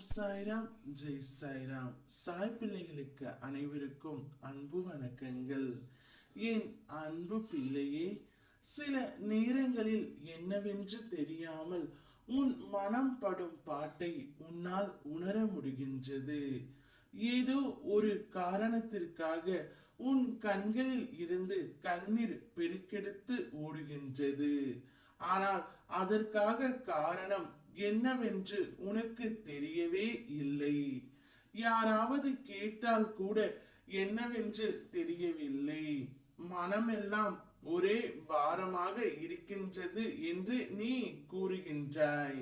சாய்ராம் ஜெய் சாய்ராம். சாய் பிள்ளைகளுக்கு அனைவருக்கும் அன்பு வணக்கங்கள். என் அன்பு பிள்ளையே, சில நேரங்களில் என்னவென்று தெரியாமல் உன் மனம் படும் பாட்டை உன்னால் உணர முடிகின்றது. ஏதோ ஒரு காரணத்திற்காக உன் கண்களில் இருந்து கண்ணீர் பெருக்கெடுத்து ஓடுகின்றது. ஆனால் அதற்காக காரணம் என்னவென்று உனக்கு தெரியவே இல்லை. யாராவது கேட்டால் கூட என்னவென்று தெரியவில்லை. மனமெல்லாம் ஒரே பாரமாக இருக்கின்றது என்று நீ கூறுகின்றாய்.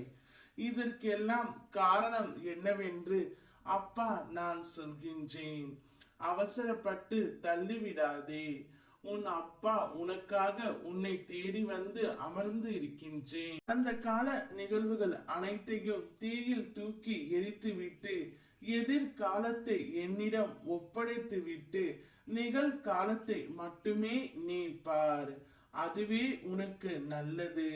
இதற்கெல்லாம் காரணம் என்னவென்று அப்பா நான் சொல்கின்றேன். அவசரப்பட்டு தள்ளிவிடாதே. உன் அப்பா உனக்காக உன்னை தேடி வந்து அமர்ந்து இருக்கின்றேன். அந்த கால நிகழ்வுகள் அனைத்தையும் தீயில் தூக்கி எரித்துவிட்டு எதிர்காலத்தை என்னிடம் ஒப்படைத்து விட்டு நிகழ்காலத்தை மட்டுமே நீ பார். அதுவே உனக்கு நல்லது.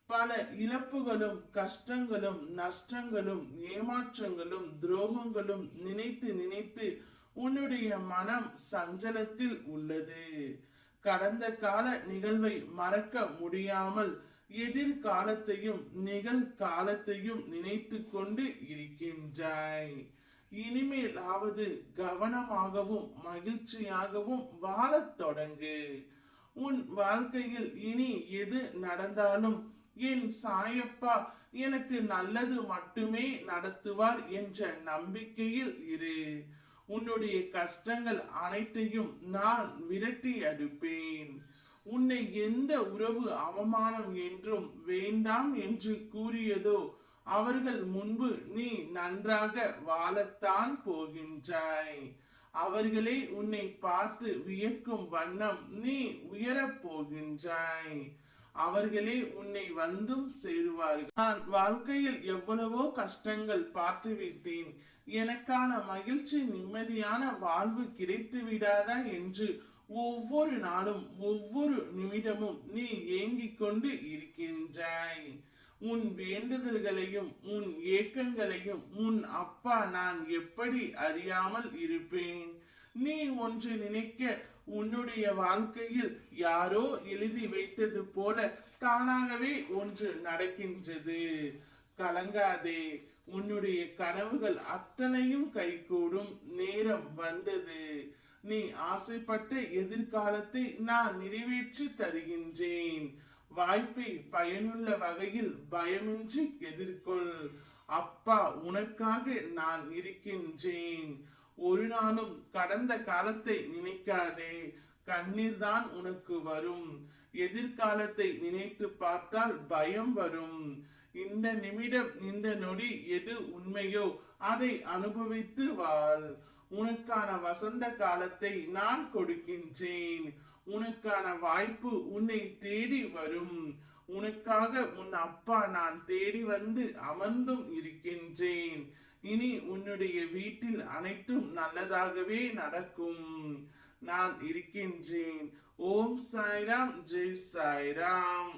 பல இழப்புகளும் கஷ்டங்களும் நஷ்டங்களும் ஏமாற்றங்களும் துரோகங்களும் நினைத்து நினைத்து உன்னுடைய மனம் சஞ்சலத்தில் உள்ளது. கடந்த கால நிகழ்வை மறக்க முடியாமல் எதிர்காலத்தையும் நிகழ்காலத்தையும் நினைத்து கொண்டு இருக்கின்றாய். இனிமேலாவது கவனமாகவும் மகிழ்ச்சியாகவும் வாழத் தொடங்கு. உன் வாழ்க்கையில் இனி எது நடந்தாலும் என் சாயப்பா எனக்கு நல்லது மட்டுமே நடத்துவார் என்ற நம்பிக்கையில் இரு. உன்னுடைய கஷ்டங்கள் அனைத்தையும் நான் விரட்டி அடிப்பேன். உன்னை எந்த உறவு அவமானம் என்றும் வேண்டாம் என்று கூறியதோ அவர்கள் முன்பு நீ நன்றாக வாழத்தான் போகின்றாய். அவர்களே உன்னை பார்த்து வியக்கும் வண்ணம் நீ உயரப் போகின்றாய். அவர்களே உன்னை வந்தும் சேருவார்கள். நான் வாழ்க்கையில் எவ்வளவோ கஷ்டங்கள் பார்த்து விட்டேன். எனக்கான மகிழ்ச்சி நிம்மதியான வாழ்வு கிடைத்து விடாதா என்று ஒவ்வொரு நாளும் ஒவ்வொரு நிமிடமும் நீ ஏங்கிக் கொண்டு இருக்கின்றாய். உன் வேண்டுதல்களையும் உன் ஏக்கங்களையும் உன் அப்பா நான் எப்படி அறியாமல் இருப்பேன்? நீ ஒன்று நினைக்க உன்னுடைய வாழ்க்கையில் யாரோ எழுதி வைத்தது போல தானாகவே ஒன்று நடக்கின்றது. கலங்காதே. உன்னுடைய கனவுகள் அத்தனையும் கைகூடும் நேரம் வந்தது. நீ ஆசைப்பட்ட எதிர்காலத்தை நான் நிறைவேற்றி தருகின்றேன். வாய்ப்பை பயனுள்ள வகையில் பயமின்றி எதிர்கொள். அப்பா உனக்காக நான் இருக்கின்றேன். ஒரு நாளும் கடந்த காலத்தை நினைக்காதே. கண்ணீர் தான் உனக்கு வரும். எதிர்காலத்தை நினைத்து பார்த்தால் பயம் வரும். இந்த நிமிடம் இந்த நொடி எது உண்மையோ அதை அனுபவித்து வாழ். உனக்கான வசந்த காலத்தை நான் கொடுக்கின்றேன். உனக்கான வாய்ப்பு உன்னை தேடி வரும். உனக்காக உன் அப்பா நான் தேடி வந்து அமர்ந்தும் இருக்கின்றேன். இனி உன்னுடைய வீட்டில் அனைத்தும் நல்லதாகவே நடக்கும். நான் இருக்கின்றேன். ஓம் சாய்ராம் ஜெய் சாய்ராம்.